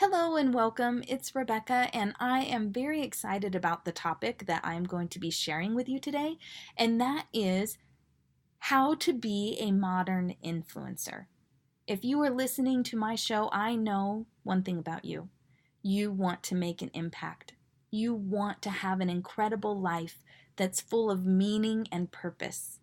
Hello and welcome. It's Rebecca, and I am very excited about the topic that I'm going to be sharing with you today, and that is how to be a modern influencer. If you are listening to my show, I know one thing about you. You want to make an impact. You want to have an incredible life that's full of meaning and purpose.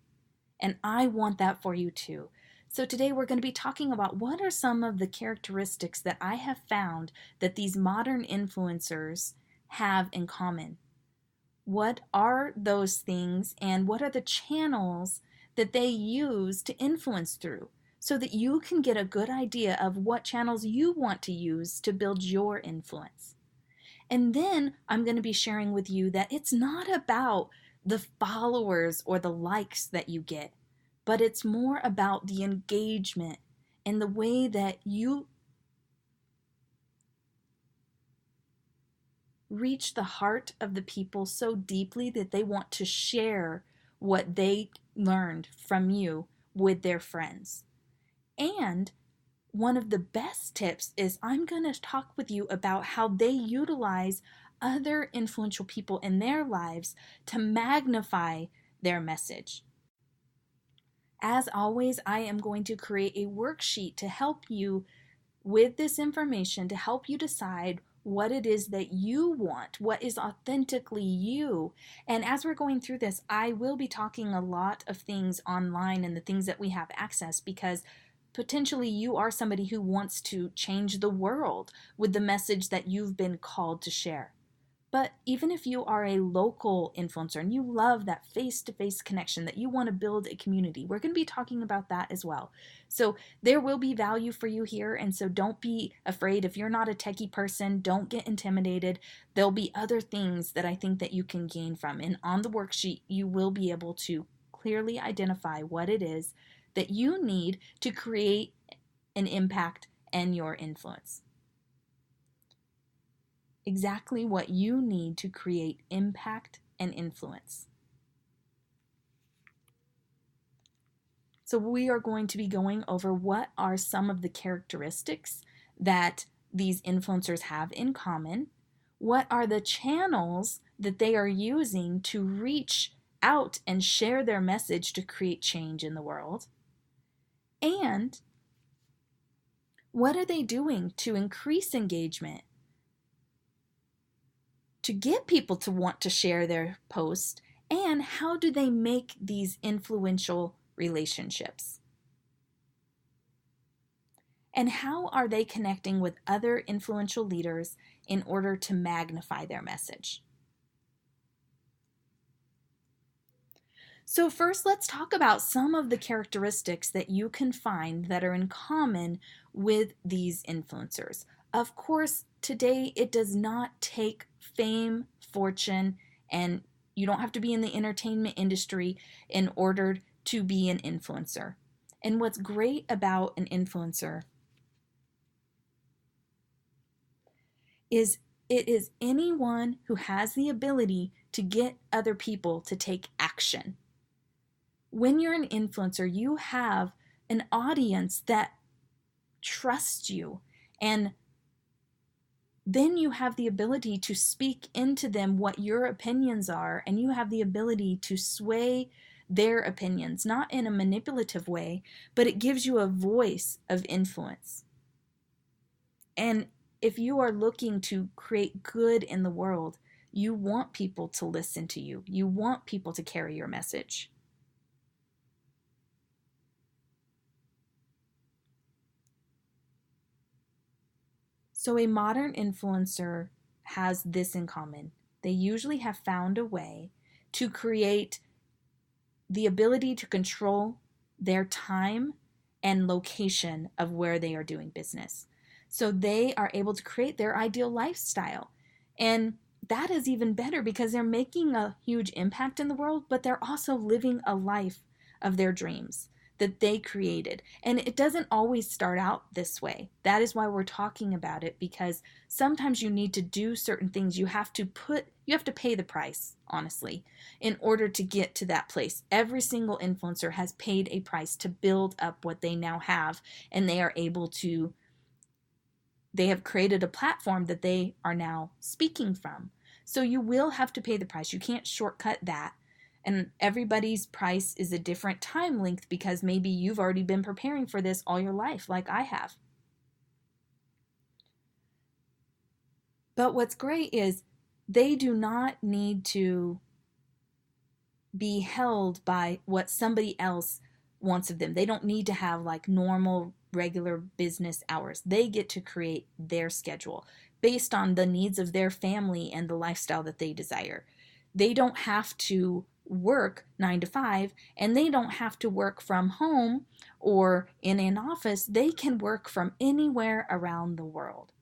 And I want that for you too. So today we're going to be talking about what are some of the characteristics that I have found that these modern influencers have in common. What are those things and what are the channels that they use to influence through so that you can get a good idea of what channels you want to use to build your influence. And then I'm going to be sharing with you that it's not about the followers or the likes that you get, but it's more about the engagement and the way that you reach the heart of the people so deeply that they want to share what they learned from you with their friends. And one of the best tips is I'm going to talk with you about how they utilize other influential people in their lives to magnify their message. As always, I am going to create a worksheet to help you with this information to help you decide what it is that you want, what is authentically you. And as we're going through this, I will be talking a lot of things online and the things that we have access because potentially you are somebody who wants to change the world with the message that you've been called to share. But even if you are a local influencer and you love that face-to-face connection, that you want to build a community, we're going to be talking about that as well. So there will be value for you here, and so don't be afraid. If you're not a techie person, don't get intimidated. There'll be other things that I think that you can gain from. And on the worksheet, you will be able to clearly identify what it is that you need to create an impact and your influence. Exactly what you need to create impact and influence. So we are going to be going over what are some of the characteristics that these influencers have in common. What are the channels that they are using to reach out and share their message to create change in the world? And what are they doing to increase engagement, to get people to want to share their post, and how do they make these influential relationships? And how are they connecting with other influential leaders in order to magnify their message? So first, let's talk about some of the characteristics that you can find that are in common with these influencers. Of course, today it does not take fame, fortune, and you don't have to be in the entertainment industry in order to be an influencer. And what's great about an influencer is it is anyone who has the ability to get other people to take action. When you're an influencer, you have an audience that trusts you, and then you have the ability to speak into them what your opinions are, and you have the ability to sway their opinions, not in a manipulative way, but it gives you a voice of influence. And if you are looking to create good in the world, you want people to listen to you. You want people to carry your message. So a modern influencer has this in common. They usually have found a way to create the ability to control their time and location of where they are doing business. So they are able to create their ideal lifestyle. And that is even better because they're making a huge impact in the world, but they're also living a life of their dreams that they created. And it doesn't always start out this way. That is why we're talking about it, because sometimes you need to do certain things. You have to pay the price, honestly, in order to get to that place. Every single influencer has paid a price to build up what they now have, and they are able to They have created a platform that they are now speaking from. So you will have to pay the price. You can't shortcut that. And everybody's price is a different time length because maybe you've already been preparing for this all your life, like I have. But what's great is they do not need to be held by what somebody else wants of them. They don't need to have like normal, regular business hours. They get to create their schedule based on the needs of their family and the lifestyle that they desire. They don't have to work 9 to 5, and they don't have to work from home or in an office. They can work from anywhere around the world.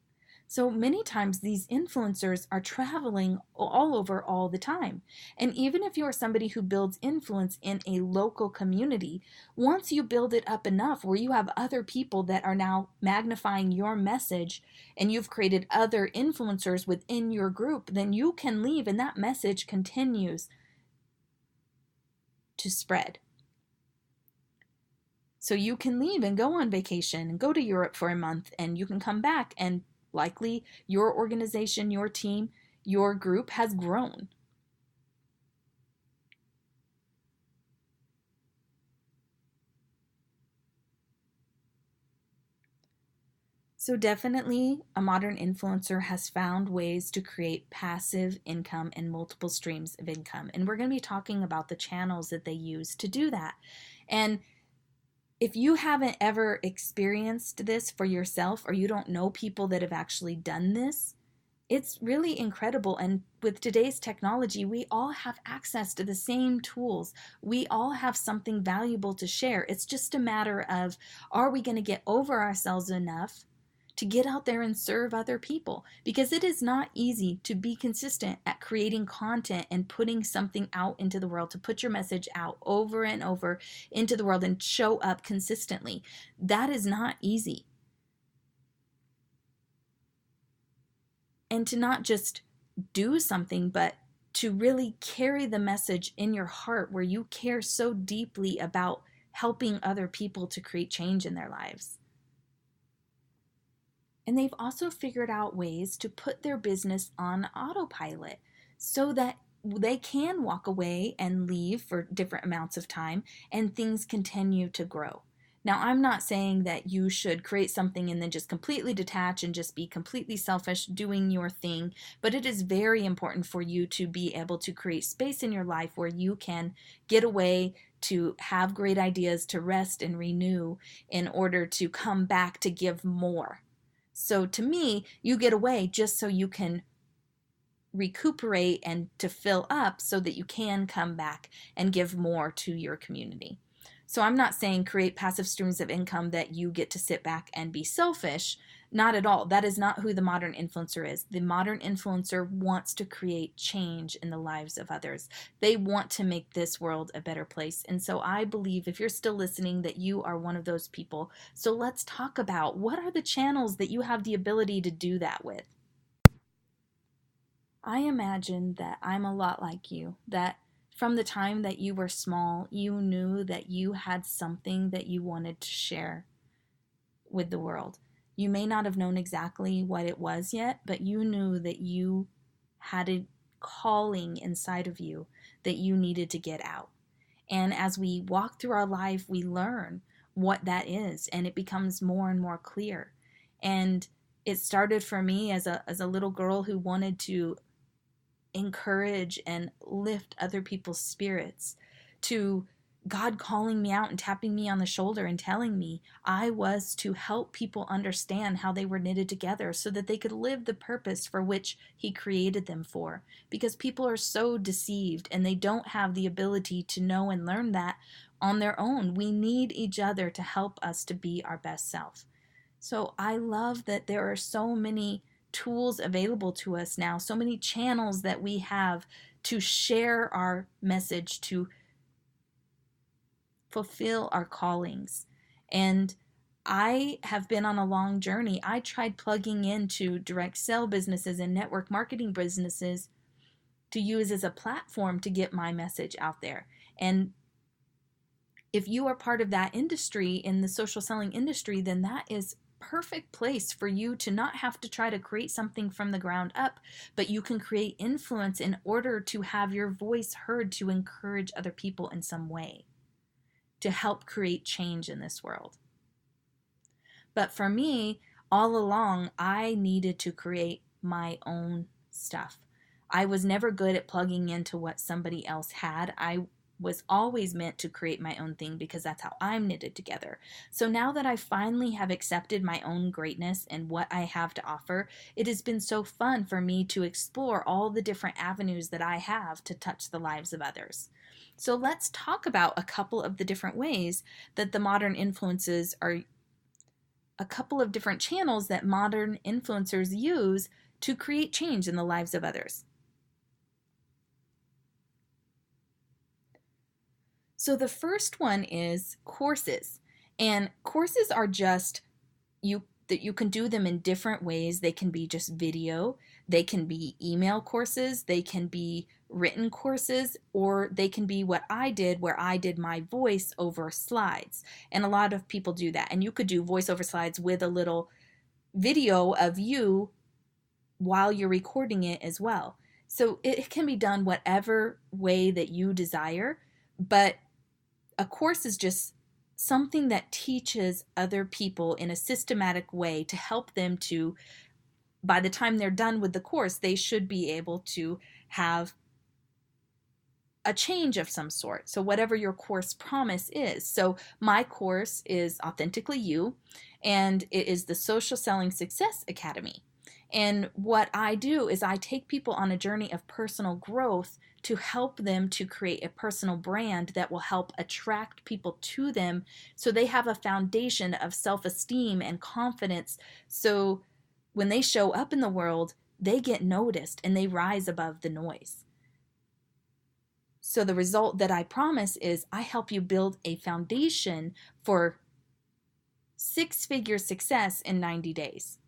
So many times these influencers are traveling all over all the time. And even if you are somebody who builds influence in a local community, once you build it up enough where you have other people that are now magnifying your message and you've created other influencers within your group, then you can leave and that message continues to spread. So you can leave and go on vacation and go to Europe for a month, and you can come back and likely your organization, your team, your group has grown. So definitely a modern influencer has found ways to create passive income and multiple streams of income. And we're going to be talking about the channels that they use to do that. And if you haven't ever experienced this for yourself, or you don't know people that have actually done this, it's really incredible. And with today's technology, we all have access to the same tools. We all have something valuable to share. It's just a matter of, are we going to get over ourselves enough to get out there and serve other people? Because it is not easy to be consistent at creating content and putting something out into the world, to put your message out over and over into the world and show up consistently. That is not easy. And to not just do something, but to really carry the message in your heart where you care so deeply about helping other people to create change in their lives. And they've also figured out ways to put their business on autopilot so that they can walk away and leave for different amounts of time and things continue to grow. Now, I'm not saying that you should create something and then just completely detach and just be completely selfish doing your thing, but it is very important for you to be able to create space in your life where you can get away, to have great ideas, to rest and renew in order to come back to give more. So to me, you get away just so you can recuperate and to fill up so that you can come back and give more to your community. So I'm not saying create passive streams of income that you get to sit back and be selfish. Not at all. That is not who the modern influencer is. The modern influencer wants to create change in the lives of others. They want to make this world a better place. And so I believe, if you're still listening, that you are one of those people. So let's talk about, what are the channels that you have the ability to do that with? I imagine that I'm a lot like you, that from the time that you were small, you knew that you had something that you wanted to share with the world. You may not have known exactly what it was yet, but you knew that you had a calling inside of you that you needed to get out. And as we walk through our life, we learn what that is, and it becomes more and more clear. And it started for me as a little girl who wanted to encourage and lift other people's spirits, to God calling me out and tapping me on the shoulder and telling me I was to help people understand how they were knitted together so that they could live the purpose for which He created them for. Because people are so deceived and they don't have the ability to know and learn that on their own. We need each other to help us to be our best self. So I love that there are so many tools available to us now, so many channels that we have to share our message, to fulfill our callings. And I have been on a long journey. I tried plugging into direct sale businesses and network marketing businesses to use as a platform to get my message out there. And if you are part of that industry, in the social selling industry, then that is perfect place for you to not have to try to create something from the ground up, but you can create influence in order to have your voice heard to encourage other people in some way, to help create change in this world. But for me, all along, I needed to create my own stuff. I was never good at plugging into what somebody else had. I was always meant to create my own thing because that's how I'm knitted together. So now that I finally have accepted my own greatness and what I have to offer, it has been so fun for me to explore all the different avenues that I have to touch the lives of others. So let's talk about a couple of the different ways that the modern influences are, a couple of different channels that modern influencers use to create change in the lives of others. So the first one is courses. And courses are just that you can do them in different ways. They can be just video, they can be email courses, they can be written courses, or they can be what I did, where I did my voice over slides. And a lot of people do that. And you could do voiceover slides with a little video of you while you're recording it as well. So it can be done whatever way that you desire, but a course is just something that teaches other people in a systematic way to help them to, by the time they're done with the course, they should be able to have a change of some sort. So whatever your course promise is. So my course is Authentically You, and it is the Social Selling Success Academy. And what I do is I take people on a journey of personal growth to help them to create a personal brand that will help attract people to them so they have a foundation of self-esteem and confidence. So when they show up in the world, they get noticed and they rise above the noise. So the result that I promise is I help you build a foundation for six-figure success in 90 days.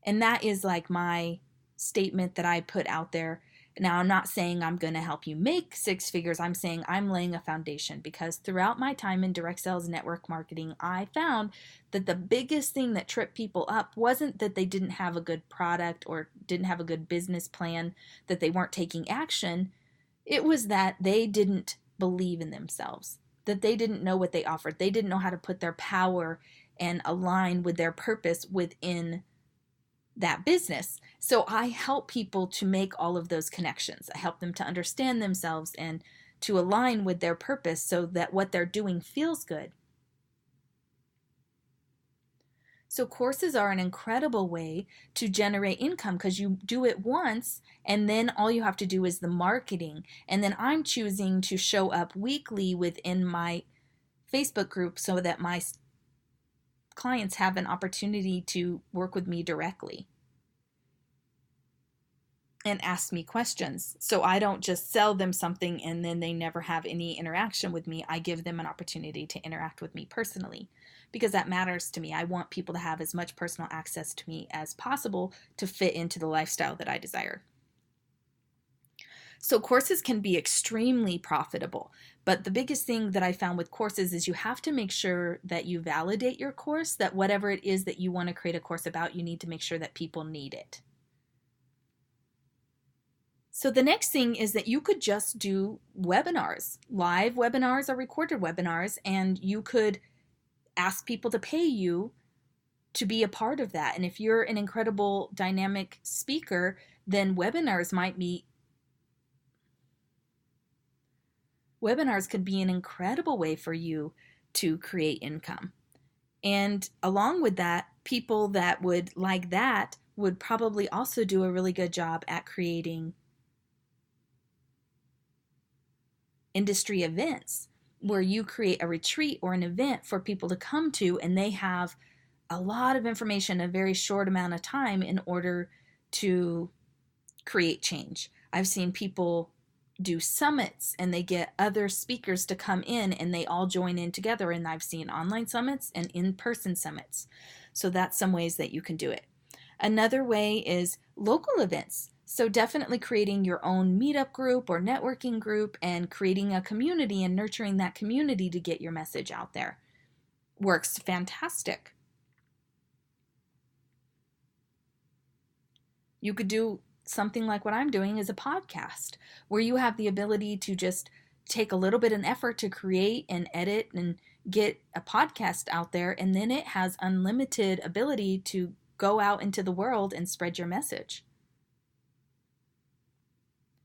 And that is like my statement that I put out there. Now, I'm not saying I'm going to help you make six figures. I'm saying I'm laying a foundation, because throughout my time in direct sales network marketing, I found that the biggest thing that tripped people up wasn't that they didn't have a good product or didn't have a good business plan, that they weren't taking action. It was that they didn't believe in themselves, that they didn't know what they offered. They didn't know how to put their power and align with their purpose within that business. So I help people to make all of those connections. I help them to understand themselves and to align with their purpose so that what they're doing feels good. So courses are an incredible way to generate income, because you do it once and then all you have to do is the marketing. And then I'm choosing to show up weekly within my Facebook group so that my clients have an opportunity to work with me directly and ask me questions. So I don't just sell them something and then they never have any interaction with me. I give them an opportunity to interact with me personally, because that matters to me. I want people to have as much personal access to me as possible to fit into the lifestyle that I desire. So courses can be extremely profitable, but the biggest thing that I found with courses is you have to make sure that you validate your course, that whatever it is that you want to create a course about, you need to make sure that people need it. So the next thing is that you could just do webinars, live webinars or recorded webinars, and you could ask people to pay you to be a part of that. And if you're an incredible dynamic speaker, then webinars could be an incredible way for you to create income. And along with that, people that would like that would probably also do a really good job at creating industry events, where you create a retreat or an event for people to come to, and they have a lot of information in a very short amount of time in order to create change. I've seen people do summits and they get other speakers to come in and they all join in together, and I've seen online summits and in-person summits. So that's some ways that you can do it. Another way is local events. So definitely creating your own meetup group or networking group and creating a community and nurturing that community to get your message out there works fantastic. You could do something like what I'm doing is a podcast, where you have the ability to just take a little bit of effort to create and edit and get a podcast out there, and then it has unlimited ability to go out into the world and spread your message.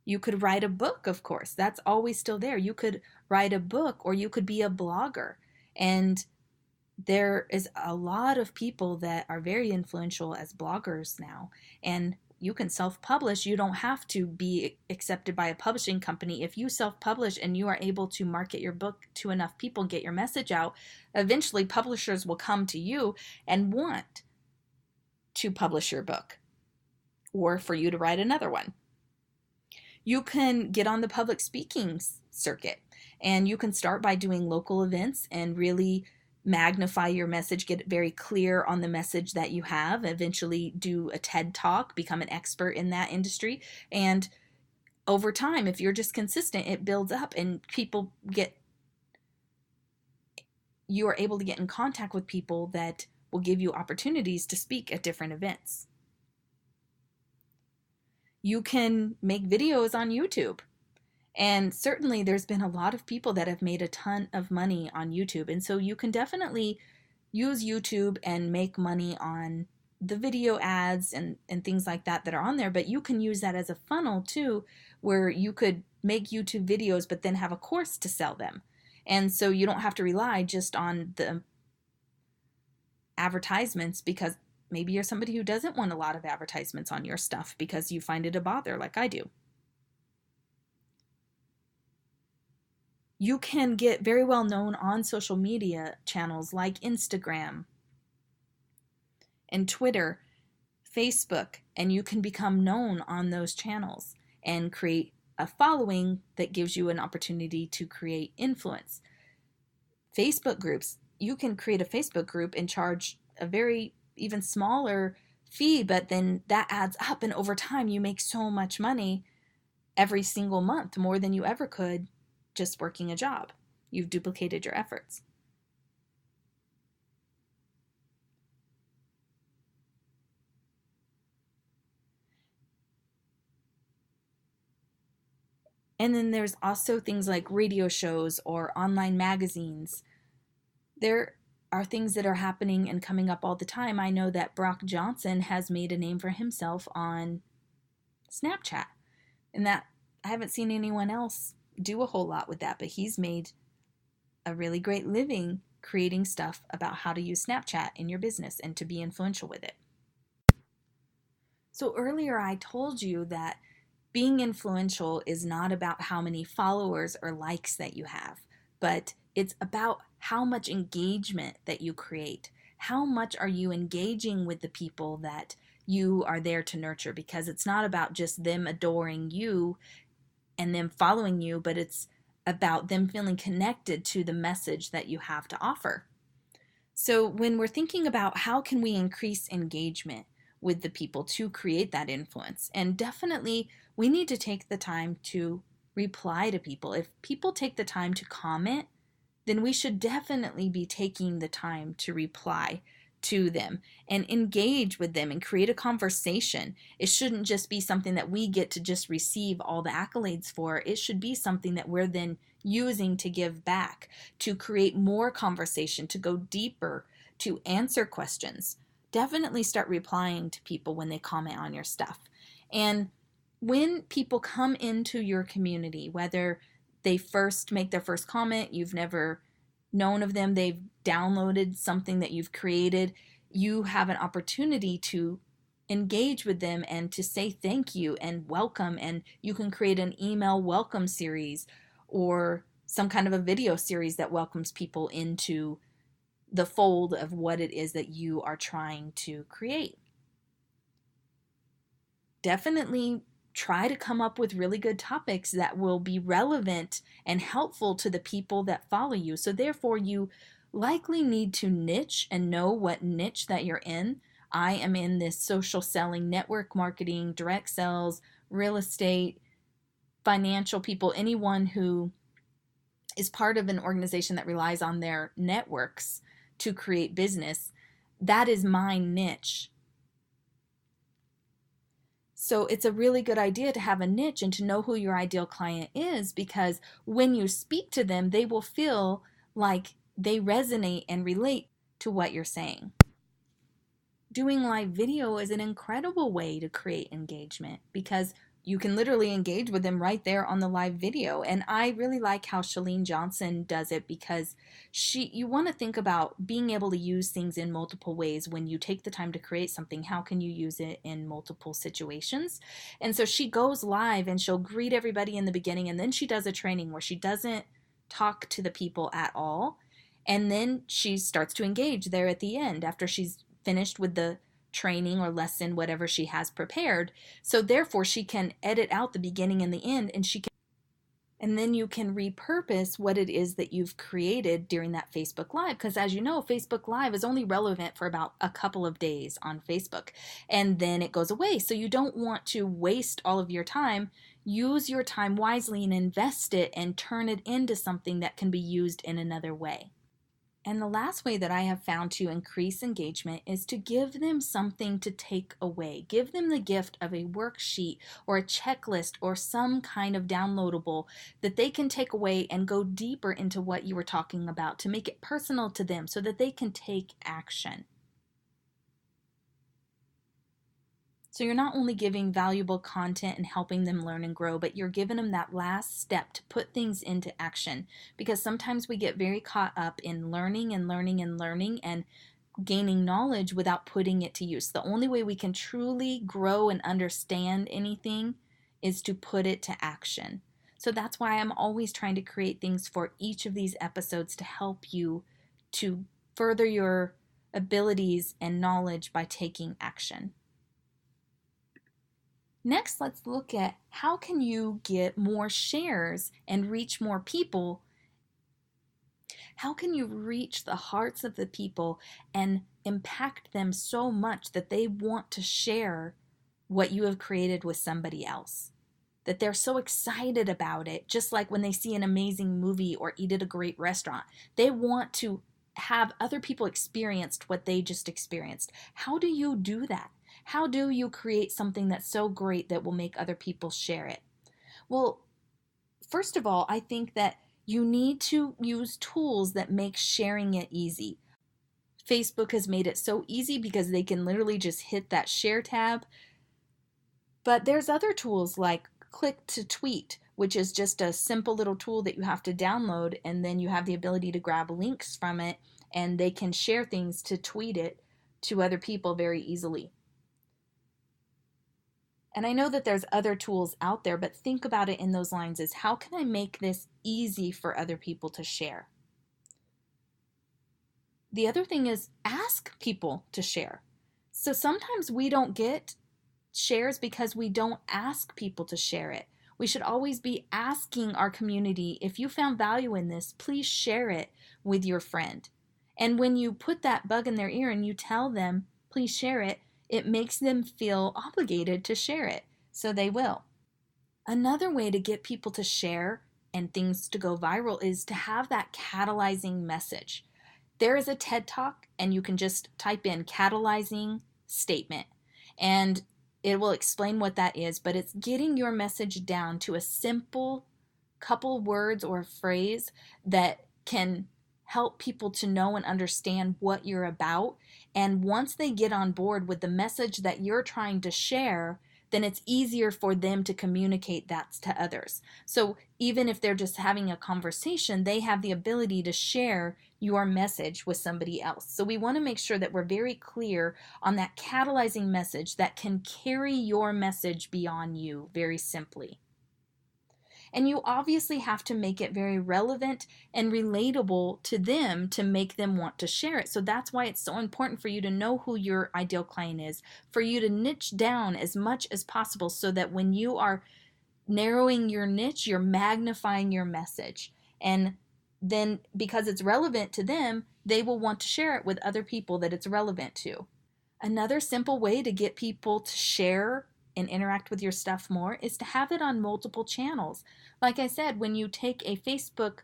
You could write a book, of course. That's always still there. You could write a book, or you could be a blogger. And there is a lot of people that are very influential as bloggers now. And you can self-publish. You don't have to be accepted by a publishing company. If you self-publish and you are able to market your book to enough people, get your message out, eventually publishers will come to you and want to publish your book, or for you to write another one. You can get on the public speaking circuit, and you can start by doing local events and really magnify your message, get very clear on the message that you have, eventually do a TED Talk, become an expert in that industry. And over time, if you're just consistent, it builds up, and you are able to get in contact with people that will give you opportunities to speak at different events. You can make videos on YouTube. And certainly there's been a lot of people that have made a ton of money on YouTube. And so you can definitely use YouTube and make money on the video ads and things like that are on there. But you can use that as a funnel too, where you could make YouTube videos but then have a course to sell them. And so you don't have to rely just on the advertisements, because maybe you're somebody who doesn't want a lot of advertisements on your stuff because you find it a bother, like I do. You can get very well known on social media channels like Instagram and Twitter, Facebook, and you can become known on those channels and create a following that gives you an opportunity to create influence. Facebook groups, you can create a Facebook group and charge a very even smaller fee, but then that adds up, and over time you make so much money every single month, more than you ever could just working a job. You've duplicated your efforts. And then there's also things like radio shows or online magazines. There are things that are happening and coming up all the time. I know that Brock Johnson has made a name for himself on Snapchat, and that I haven't seen anyone else do a whole lot with that, but he's made a really great living creating stuff about how to use Snapchat in your business and to be influential with it. So earlier I told you that being influential is not about how many followers or likes that you have, but it's about how much engagement that you create. How much are you engaging with the people that you are there to nurture? Because it's not about just them adoring you and them following you, but it's about them feeling connected to the message that you have to offer. So when we're thinking about how can we increase engagement with the people to create that influence, and definitely we need to take the time to reply to people. If people take the time to comment, then we should definitely be taking the time to reply to them and engage with them and create a conversation. It shouldn't just be something that we get to just receive all the accolades for. It should be something that we're then using to give back, to create more conversation, to go deeper, to answer questions. Definitely start replying to people when they comment on your stuff. And when people come into your community, whether they first make their first comment, you've never known of them, they've downloaded something that you've created, you have an opportunity to engage with them and to say thank you and welcome. And you can create an email welcome series or some kind of a video series that welcomes people into the fold of what it is that you are trying to create. Definitely try to come up with really good topics that will be relevant and helpful to the people that follow you. So therefore, you likely need to niche and know what niche that you're in. I am in this social selling, network marketing, direct sales, real estate, financial people, anyone who is part of an organization that relies on their networks to create business. That is my niche. So it's a really good idea to have a niche and to know who your ideal client is, because when you speak to them, they will feel like they resonate and relate to what you're saying. Doing live video is an incredible way to create engagement because you can literally engage with them right there on the live video. And I really like how Chalene Johnson does it, because you want to think about being able to use things in multiple ways. When you take the time to create something, how can you use it in multiple situations? And so she goes live and she'll greet everybody in the beginning, and then she does a training where she doesn't talk to the people at all. And then she starts to engage there at the end after she's finished with the training or lesson, whatever she has prepared. So therefore she can edit out the beginning and the end, and then you can repurpose what it is that you've created during that Facebook Live. Because as you know, Facebook Live is only relevant for about a couple of days on Facebook, and then it goes away. So you don't want to waste all of your time. Use your time wisely and invest it and turn it into something that can be used in another way. And the last way that I have found to increase engagement is to give them something to take away. Give them the gift of a worksheet or a checklist or some kind of downloadable that they can take away and go deeper into what you were talking about, to make it personal to them so that they can take action. So you're not only giving valuable content and helping them learn and grow, but you're giving them that last step to put things into action. Because sometimes we get very caught up in learning and learning and learning and gaining knowledge without putting it to use. The only way we can truly grow and understand anything is to put it to action. So that's why I'm always trying to create things for each of these episodes to help you to further your abilities and knowledge by taking action. Next, let's look at how can you get more shares and reach more people. How can you reach the hearts of the people and impact them so much that they want to share what you have created with somebody else? That they're so excited about it, just like when they see an amazing movie or eat at a great restaurant. They want to have other people experience what they just experienced. How do you do that? How do you create something that's so great that will make other people share it? Well, first of all, I think that you need to use tools that make sharing it easy. Facebook has made it so easy because they can literally just hit that share tab. But there's other tools like Click to Tweet, which is just a simple little tool that you have to download, and then you have the ability to grab links from it, and they can share things to tweet it to other people very easily. And I know that there's other tools out there, but think about it in those lines as how can I make this easy for other people to share? The other thing is ask people to share. So sometimes we don't get shares because we don't ask people to share it. We should always be asking our community, if you found value in this, please share it with your friend. And when you put that bug in their ear and you tell them, please share it, it makes them feel obligated to share it, so they will. Another way to get people to share and things to go viral is to have that catalyzing message. There is a TED Talk, and you can just type in catalyzing statement, and it will explain what that is, but it's getting your message down to a simple couple words or a phrase that can help people to know and understand what you're about. And once they get on board with the message that you're trying to share, then it's easier for them to communicate that to others. So even if they're just having a conversation, they have the ability to share your message with somebody else. So we want to make sure that we're very clear on that catalyzing message that can carry your message beyond you very simply. And you obviously have to make it very relevant and relatable to them to make them want to share it. So that's why it's so important for you to know who your ideal client is, for you to niche down as much as possible so that when you are narrowing your niche, you're magnifying your message. And then because it's relevant to them, they will want to share it with other people that it's relevant to. Another simple way to get people to share and interact with your stuff more is to have it on multiple channels. Like I said, when you take a Facebook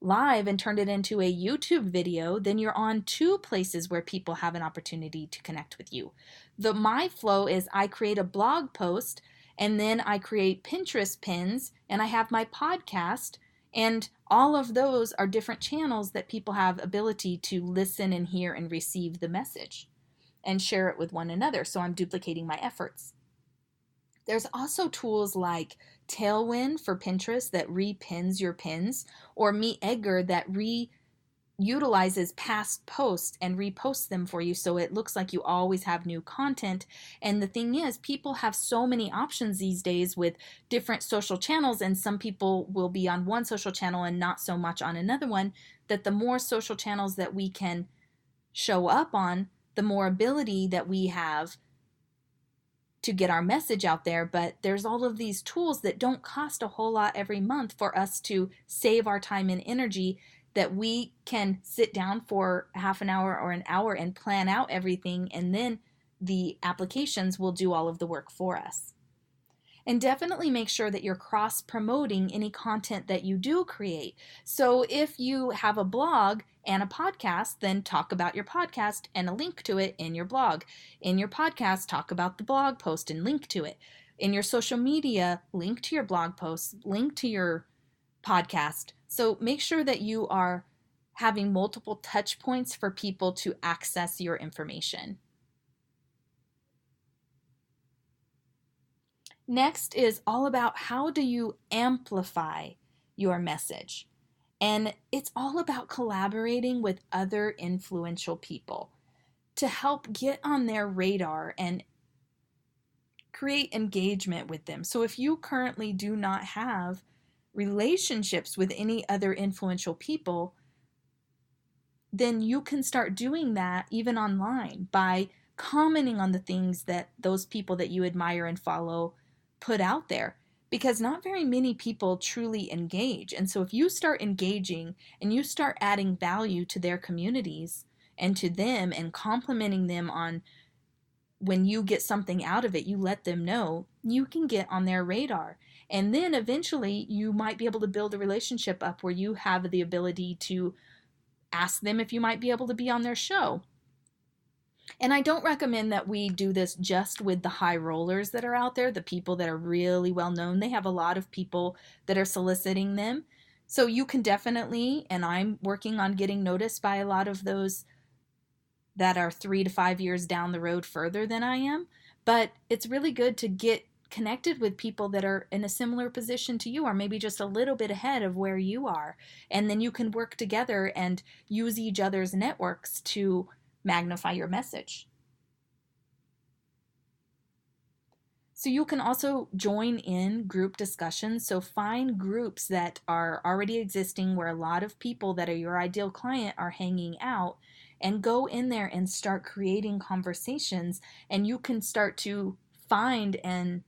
live and turned it into a YouTube video, then you're on two places where people have an opportunity to connect with you. My flow is I create a blog post and then I create Pinterest pins and I have my podcast, and all of those are different channels that people have ability to listen and hear and receive the message and share it with one another. So I'm duplicating my efforts. There's also tools like Tailwind for Pinterest that repins your pins, or Meet Edgar that utilizes past posts and reposts them for you so it looks like you always have new content. And the thing is, people have so many options these days with different social channels, and some people will be on one social channel and not so much on another one, that the more social channels that we can show up on, the more ability that we have to get our message out there. But there's all of these tools that don't cost a whole lot every month for us to save our time and energy, that we can sit down for half an hour or an hour and plan out everything, and then the applications will do all of the work for us. And definitely make sure that you're cross-promoting any content that you do create. So if you have a blog and a podcast, then talk about your podcast and a link to it in your blog. In your podcast, talk about the blog post and link to it. In your social media, link to your blog posts, link to your podcast. So make sure that you are having multiple touch points for people to access your information. Next is all about how do you amplify your message. And it's all about collaborating with other influential people to help get on their radar and create engagement with them. So if you currently do not have relationships with any other influential people, then you can start doing that even online by commenting on the things that those people that you admire and follow put out there, because not very many people truly engage. And so if you start engaging and you start adding value to their communities and to them and complimenting them on when you get something out of it, you let them know, you can get on their radar. And then eventually you might be able to build a relationship up where you have the ability to ask them if you might be able to be on their show. And I don't recommend that we do this just with the high rollers that are out there, the people that are really well known. They have a lot of people that are soliciting them. So you can definitely, and I'm working on getting noticed by a lot of those that are 3 to 5 years down the road further than I am. But it's really good to get connected with people that are in a similar position to you, or maybe just a little bit ahead of where you are. And then you can work together and use each other's networks to magnify your message. So you can also join in group discussions. So find groups that are already existing where a lot of people that are your ideal client are hanging out, and go in there and start creating conversations. And you can start to find and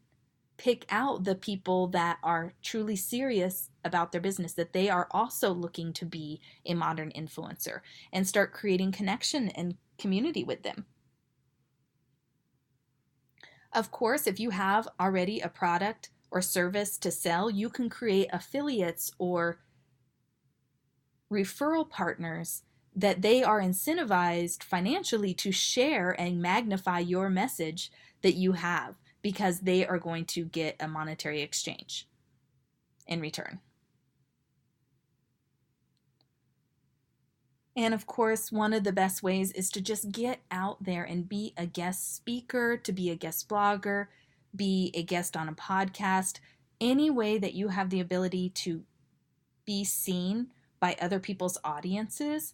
pick out the people that are truly serious about their business, that they are also looking to be a modern influencer, and start creating connection and community with them. Of course, if you have already a product or service to sell, you can create affiliates or referral partners that they are incentivized financially to share and magnify your message that you have, because they are going to get a monetary exchange in return. And of course, one of the best ways is to just get out there and be a guest speaker, to be a guest blogger, be a guest on a podcast, any way that you have the ability to be seen by other people's audiences.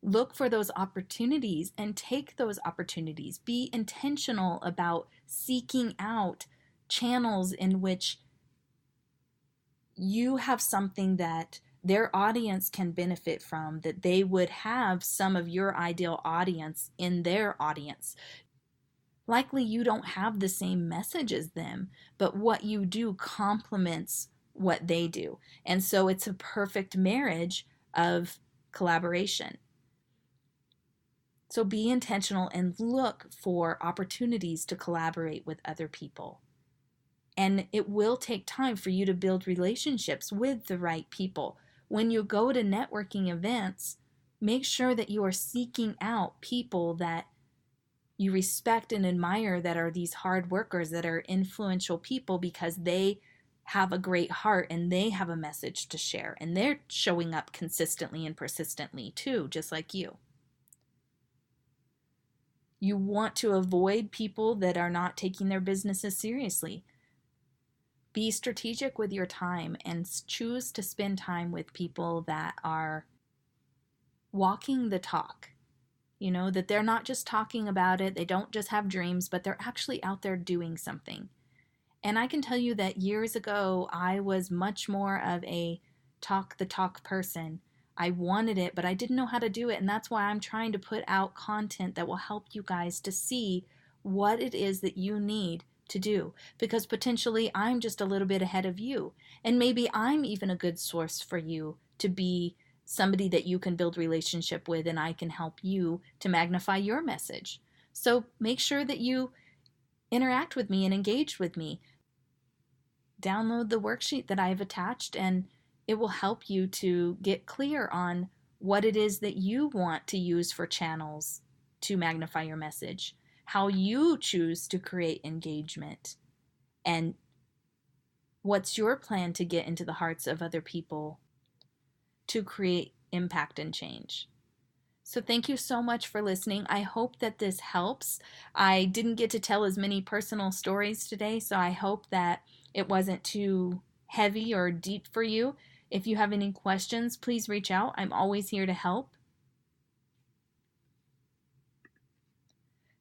Look for those opportunities and take those opportunities. Be intentional about seeking out channels in which you have something that their audience can benefit from, that they would have some of your ideal audience in their audience. Likely you don't have the same message as them, but what you do complements what they do. And so it's a perfect marriage of collaboration. So be intentional and look for opportunities to collaborate with other people. And it will take time for you to build relationships with the right people, when you go to networking events, make sure that you are seeking out people that you respect and admire, that are these hard workers, that are influential people, because they have a great heart and they have a message to share, and they're showing up consistently and persistently too, just like you. You want to avoid people that are not taking their businesses seriously. Be strategic with your time and choose to spend time with people that are walking the talk. That they're not just talking about it, they don't just have dreams, but they're actually out there doing something. And I can tell you that years ago, I was much more of a talk the talk person. I wanted it, but I didn't know how to do it. And that's why I'm trying to put out content that will help you guys to see what it is that you need to do. Because potentially I'm just a little bit ahead of you. And maybe I'm even a good source for you to be somebody that you can build relationship with, and I can help you to magnify your message. So make sure that you interact with me and engage with me. Download the worksheet that I've attached, and it will help you to get clear on what it is that you want to use for channels to magnify your message, how you choose to create engagement, and what's your plan to get into the hearts of other people to create impact and change. So thank you so much for listening. I hope that this helps. I didn't get to tell as many personal stories today, so I hope that it wasn't too heavy or deep for you. If you have any questions, please reach out. I'm always here to help.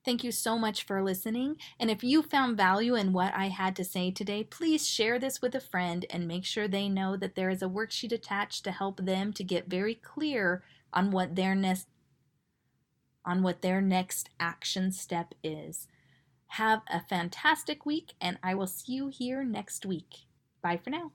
Thank you so much for listening. And if you found value in what I had to say today, please share this with a friend and make sure they know that there is a worksheet attached to help them to get very clear on what their next action step is. Have a fantastic week, and I will see you here next week. Bye for now.